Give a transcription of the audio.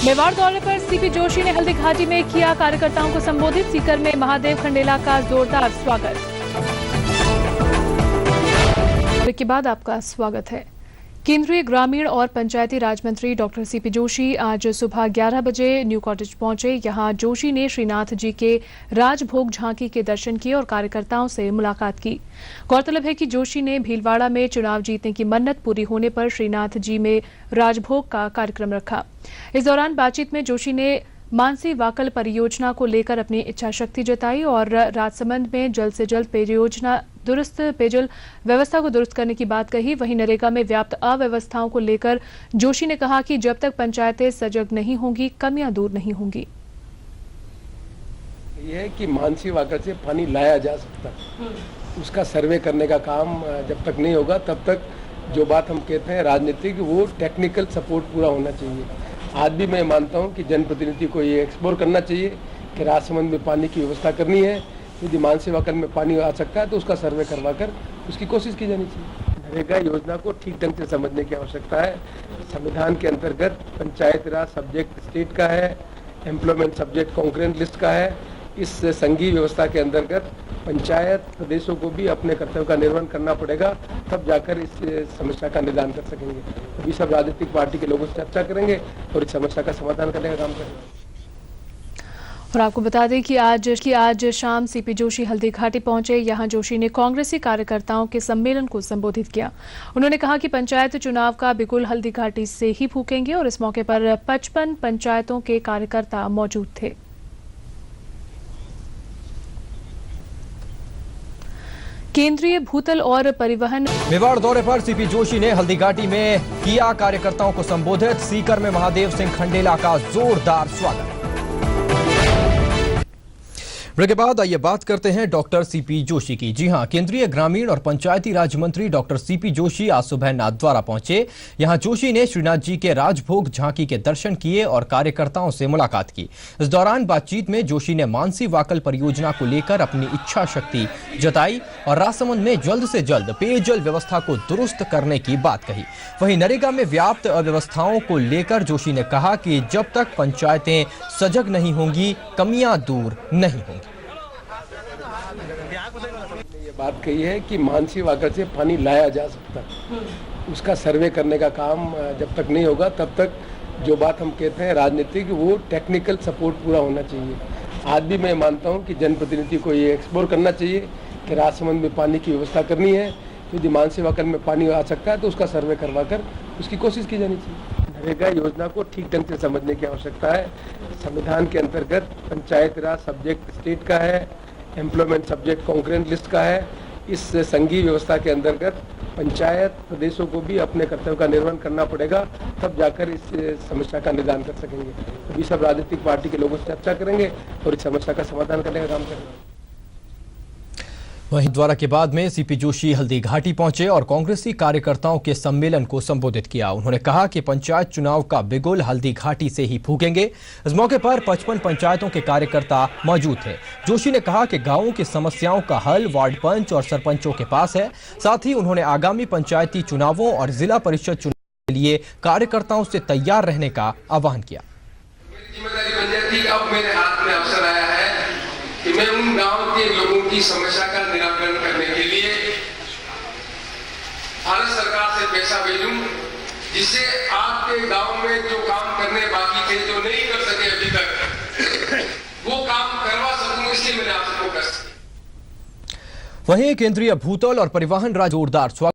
मेवाड़ दौरे पर सीपी जोशी ने हल्दी घाटी में किया कार्यकर्ताओं को संबोधित। सीकर में महादेव खंडेला का जोरदार स्वागत। ब्रेक के बाद आपका स्वागत है। केंद्रीय ग्रामीण और पंचायती राज मंत्री डॉक्टर सीपी जोशी आज सुबह 11 बजे न्यू कॉटेज पहुंचे। यहां जोशी ने श्रीनाथ जी के राजभोग झांकी के दर्शन किए और कार्यकर्ताओं से मुलाकात की। गौरतलब है कि जोशी ने भीलवाड़ा में चुनाव जीतने की मन्नत पूरी होने पर श्रीनाथ जी में राजभोग का कार्यक्रम रखा। इस दौरान बातचीत में जोशी ने मानसी वाकल परियोजना को लेकर अपनी इच्छा शक्ति जताई और राजसमंद में जल्द से जल्द पेयजल व्यवस्था को दुरुस्त करने की बात कही। वहीं नरेगा में व्याप्त अव्यवस्थाओं को लेकर जोशी ने कहा कि जब तक पंचायतें सजग नहीं होंगी, कमियां दूर नहीं होंगी। यह है कि मानसी वाकल से पानी लाया जा सकता, उसका सर्वे करने का काम जब तक नहीं होगा तब तक जो बात हम कहते हैं राजनीतिक, वो टेक्निकल सपोर्ट पूरा होना चाहिए। आज भी मैं मानता हूं कि जनप्रतिनिधि को ये एक्सप्लोर करना चाहिए कि राजसमंद में पानी की व्यवस्था करनी है। यदि मानसी वाकल में पानी आ सकता है तो उसका सर्वे करवा कर उसकी कोशिश की जानी चाहिए। नरेगा योजना को ठीक ढंग से समझने की आवश्यकता है। संविधान के अंतर्गत पंचायत राज सब्जेक्ट स्टेट का है, एम्प्लॉयमेंट सब्जेक्ट कॉन्करेंट लिस्ट का है। इस संघीय व्यवस्था के अंतर्गत पंचायत प्रदेशों को भी अपने कर्तव्य का निर्वहन करना पड़ेगा, तब जाकर इस समस्या का निदान कर सकेंगे। अभी सब राजनीतिक पार्टी के लोगों से चर्चा करेंगे और इस समस्या का समाधान करने का काम करेंगे। और आपको बता दें कि आज शाम सीपी जोशी हल्दी घाटी पहुंचे। यहां जोशी ने कांग्रेसी कार्यकर्ताओं के सम्मेलन को संबोधित किया। उन्होंने कहा कि पंचायत चुनाव का बिगुल हल्दी घाटी से ही फूकेंगे और इस मौके पर 55 पंचायतों के कार्यकर्ता मौजूद थे। केंद्रीय भूतल और परिवहन मेवाड़ दौरे पर सीपी जोशी ने हल्दी घाटी में किया कार्यकर्ताओं को संबोधित। सीकर में महादेव सिंह खंडेला का जोरदार स्वागत। ब्रेक के बाद आइए बात करते हैं डॉक्टर सीपी जोशी की। जी हां, केंद्रीय ग्रामीण और पंचायती राज मंत्री डॉक्टर सीपी जोशी आज सुबह नाथद्वारा पहुंचे। यहां जोशी ने श्रीनाथ जी के राजभोग झांकी के दर्शन किए और कार्यकर्ताओं से मुलाकात की। इस दौरान बातचीत में जोशी ने मानसी वाकल परियोजना को लेकर अपनी इच्छा शक्ति जताई और राजसमंद में जल्द से जल्द पेयजल व्यवस्था को दुरुस्त करने की बात कही। वहीं नरेगा में व्याप्त अव्यवस्थाओं को लेकर जोशी ने कहा कि जब तक पंचायतें सजग नहीं होंगी, कमियां दूर नहीं होंगी। ये बात कही है कि मानसी वाकल से पानी लाया जा सकता, उसका सर्वे करने का काम जब तक नहीं होगा तब तक जो बात हम कहते हैं राजनीतिक, वो टेक्निकल सपोर्ट पूरा होना चाहिए। आज भी मैं मानता हूं कि जनप्रतिनिधि को ये एक्सप्लोर करना चाहिए कि राजसमंद में पानी की व्यवस्था करनी है। यदि मानसी वाकल में पानी आ सकता है तो उसका सर्वे करवा कर उसकी कोशिश की जानी चाहिए। नरेगा योजना को ठीक ढंग से समझने की आवश्यकता है। संविधान के अंतर्गत पंचायत राज सब्जेक्ट स्टेट का है, एम्प्लॉयमेंट सब्जेक्ट कॉन्करेंट लिस्ट का है। इस संघीय व्यवस्था के अंतर्गत पंचायत प्रदेशों को भी अपने कर्तव्य का निर्वहन करना पड़ेगा, तब जाकर इस समस्या का निदान कर सकेंगे। अभी सब राजनीतिक पार्टी के लोगों से चर्चा करेंगे और इस समस्या का समाधान करने का काम करेंगे। वहीं द्वारा के बाद में सीपी जोशी हल्दी घाटी पहुंचे और कांग्रेसी कार्यकर्ताओं के सम्मेलन को संबोधित किया। उन्होंने कहा कि पंचायत चुनाव का बिगुल हल्दी घाटी से ही फूकेंगे। इस मौके पर 55 पंचायतों के कार्यकर्ता मौजूद थे। जोशी ने कहा कि गांवों की समस्याओं का हल वार्ड पंच और सरपंचों के पास है। साथ ही उन्होंने आगामी पंचायती चुनावों और जिला परिषद चुनाव के लिए कार्यकर्ताओं से तैयार रहने का आह्वान किया। कि मैं उन गांव के लोगों की समस्या का निराकरण करने के लिए भारत सरकार से पैसा भेजूं, जिससे आपके गांव में जो काम करने बाकी थे, जो नहीं कर सके अभी तक, वो काम करवा सकूं, इसलिए मैंने आपसे फोकस किया। वहीं केंद्रीय भूतल और परिवहन राज्य जोरदार स्वागत।